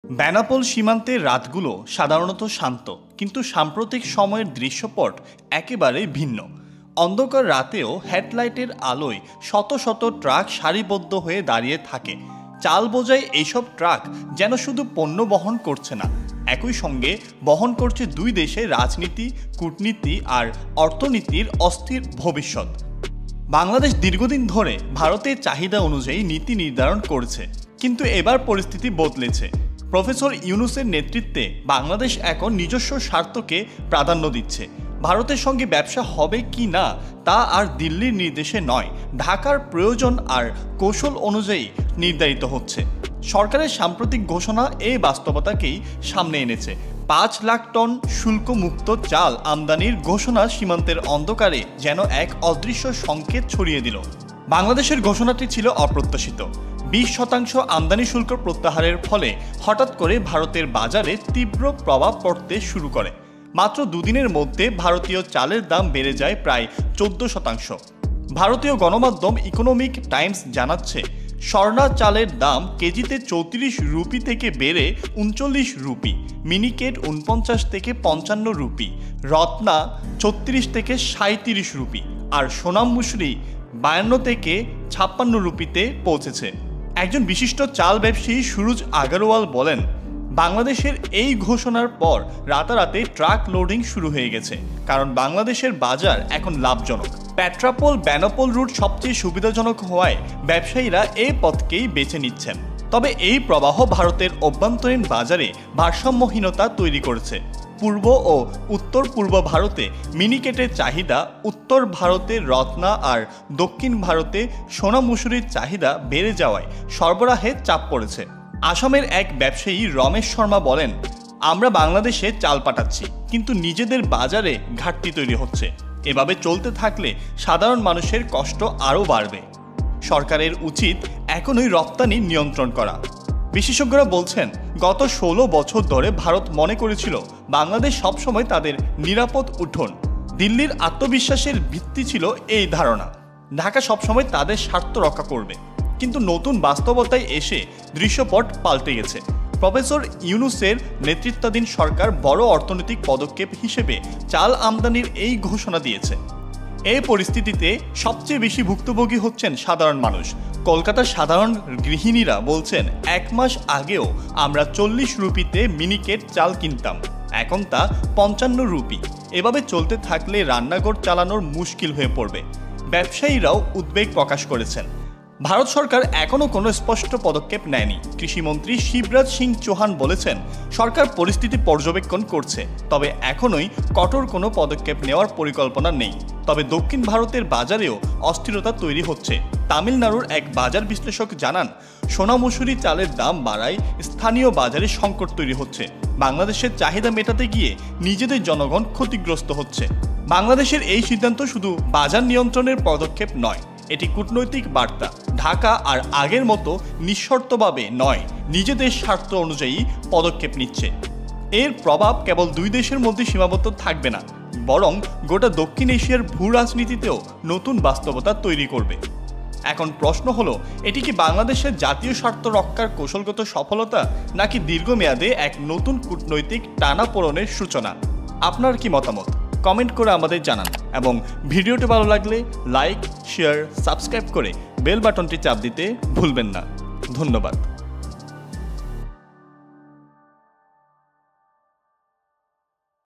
বেনাপোল সীমান্তের রাতগুলো সাধারণত শান্ত, কিন্তু সাম্প্রতিক সময়ের দৃশ্যপট একেবারে ভিন্ন। অন্ধকার রাতেও হেডলাইটের আলোয় শত শত ট্রাক সারিবদ্ধ হয়ে দাঁড়িয়ে থাকে। চাল বোঝাই এইসব ট্রাক যেন শুধু পণ্য বহন করছে না, একই সঙ্গে বহন করছে দুই দেশের রাজনীতি, কূটনীতি আর অর্থনীতির অস্থির ভবিষ্যৎ। বাংলাদেশ দীর্ঘদিন ধরে ভারতের চাহিদা অনুযায়ী নীতি নির্ধারণ করছে, কিন্তু এবার পরিস্থিতি বদলেছে। প্রফেসর ইউনূসের নেতৃত্বে বাংলাদেশ এখন নিজস্ব স্বার্থকে প্রাধান্য দিচ্ছে। ভারতের সঙ্গে ব্যবসা হবে কি না তা আর দিল্লির নির্দেশে নয়, ঢাকার প্রয়োজন আর কৌশল অনুযায়ী নির্ধারিত হচ্ছে। সরকারের সাম্প্রতিক ঘোষণা এই বাস্তবতাকেই সামনে এনেছে। ৫ লাখ টন শুল্কমুক্ত চাল আমদানির ঘোষণা সীমান্তের অন্ধকারে যেন এক অদৃশ্য সংকেত ছড়িয়ে দিল। বাংলাদেশের ঘোষণাটি ছিল অপ্রত্যাশিত। ২০% আমদানি শুল্ক প্রত্যাহারের ফলে হঠাৎ করে ভারতের বাজারে তীব্র প্রভাব পড়তে শুরু করে। মাত্র দুদিনের মধ্যে ভারতীয় চালের দাম বেড়ে যায় প্রায় ১৪%। ভারতীয় গণমাধ্যম ইকোনমিক টাইমস জানাচ্ছে, স্বর্ণা চালের দাম কেজিতে ৩৪ রুপি থেকে বেড়ে ৩৯ রুপি, মিনিকেট ৪৯ থেকে ৫৫ রুপি, রত্না ৩৬ থেকে ৩৭ রুপি আর সোনাম মুসুরি ৫২ থেকে ৫৬ রুপিতে পৌঁছেছে। একজন বিশিষ্ট চাল ব্যবসায়ী সুরজ আগারওয়াল বলেন, বাংলাদেশের এই ঘোষণার পর রাতারাতি ট্রাক লোডিং শুরু হয়ে গেছে, কারণ বাংলাদেশের বাজার এখন লাভজনক। পেট্রাপোল বেনাপোল রুট সবচেয়ে সুবিধাজনক হওয়ায় ব্যবসায়ীরা এই পথকেই বেছে নিচ্ছেন। তবে এই প্রবাহ ভারতের অভ্যন্তরীণ বাজারে ভারসাম্যহীনতা তৈরি করেছে। পূর্ব ও উত্তর পূর্ব ভারতে মিনিকেটের চাহিদা, উত্তর ভারতে রত্না আর দক্ষিণ ভারতে সোনা মুসুরির চাহিদা বেড়ে যাওয়ায় সরবরাহে চাপ পড়েছে। আসামের এক ব্যবসায়ী রমেশ শর্মা বলেন, আমরা বাংলাদেশে চাল পাঠাচ্ছি, কিন্তু নিজেদের বাজারে ঘাটতি তৈরি হচ্ছে। এভাবে চলতে থাকলে সাধারণ মানুষের কষ্ট আরও বাড়বে। সরকারের উচিত এখনই রপ্তানি নিয়ন্ত্রণ করা। বিশেষজ্ঞরা বলছেন, গত ১৬ বছর ধরে ভারত মনে করেছিল বাংলাদেশ সবসময় তাদের নিরাপদ উঠোন। দিল্লির আত্মবিশ্বাসের ভিত্তি ছিল এই ধারণা, ঢাকা সবসময় তাদের স্বার্থ রক্ষা করবে। কিন্তু নতুন বাস্তবতায় এসে দৃশ্যপট পাল্টে গেছে। প্রফেসর ইউনূসের নেতৃত্বাধীন সরকার বড় অর্থনৈতিক পদক্ষেপ হিসেবে চাল আমদানির এই ঘোষণা দিয়েছে। এই পরিস্থিতিতে সবচেয়ে বেশি ভুক্তভোগী হচ্ছেন সাধারণ মানুষ। কলকাতার সাধারণ গৃহিণীরা বলছেন, ১ মাস আগেও আমরা ৪০ রুপিতে মিনিকেট চাল কিনতাম, এখন তা ৫৫ রুপি। এভাবে চলতে থাকলে রান্নাঘর চালানোর মুশকিল হয়ে পড়বে। ব্যবসায়ীরাও উদ্বেগ প্রকাশ করেছেন। ভারত সরকার এখনও কোনো স্পষ্ট পদক্ষেপ নেয়নি। কৃষিমন্ত্রী শিবরাজ সিং চৌহান বলেছেন, সরকার পরিস্থিতি পর্যবেক্ষণ করছে, তবে এখনই কঠোর কোনো পদক্ষেপ নেওয়ার পরিকল্পনা নেই। তবে দক্ষিণ ভারতের বাজারেও অস্থিরতা তৈরি হচ্ছে। তামিলনাড়ুর এক বাজার বিশ্লেষক জানান, সোনা মুসুরি চালের দাম বাড়ায় স্থানীয় বাজারে সংকট তৈরি হচ্ছে। বাংলাদেশের চাহিদা মেটাতে গিয়ে নিজেদের জনগণ ক্ষতিগ্রস্ত হচ্ছে। বাংলাদেশের এই সিদ্ধান্ত শুধু বাজার নিয়ন্ত্রণের পদক্ষেপ নয়, এটি কূটনৈতিক বার্তা। ঢাকা আর আগের মতো নিঃশর্তভাবে নয়, নিজেদের স্বার্থ অনুযায়ী পদক্ষেপ নিচ্ছে। এর প্রভাব কেবল দুই দেশের মধ্যে সীমাবদ্ধ থাকবে না, বরং গোটা দক্ষিণ এশিয়ার ভূ রাজনীতিতেও নতুন বাস্তবতা তৈরি করবে। এখন প্রশ্ন হলো, এটি কি বাংলাদেশের জাতীয় স্বার্থ রক্ষার কৌশলগত সফলতা, নাকি দীর্ঘমেয়াদে এক নতুন কূটনৈতিক টানাপোড়েনের সূচনা? আপনার কি মতামত? কমেন্ট করে আমাদের জানান এবং ভিডিওটি ভালো লাগলে লাইক, শেয়ার, সাবস্ক্রাইব করে বেল বাটনটি চাপ দিতে ভুলবেন না। ধন্যবাদ।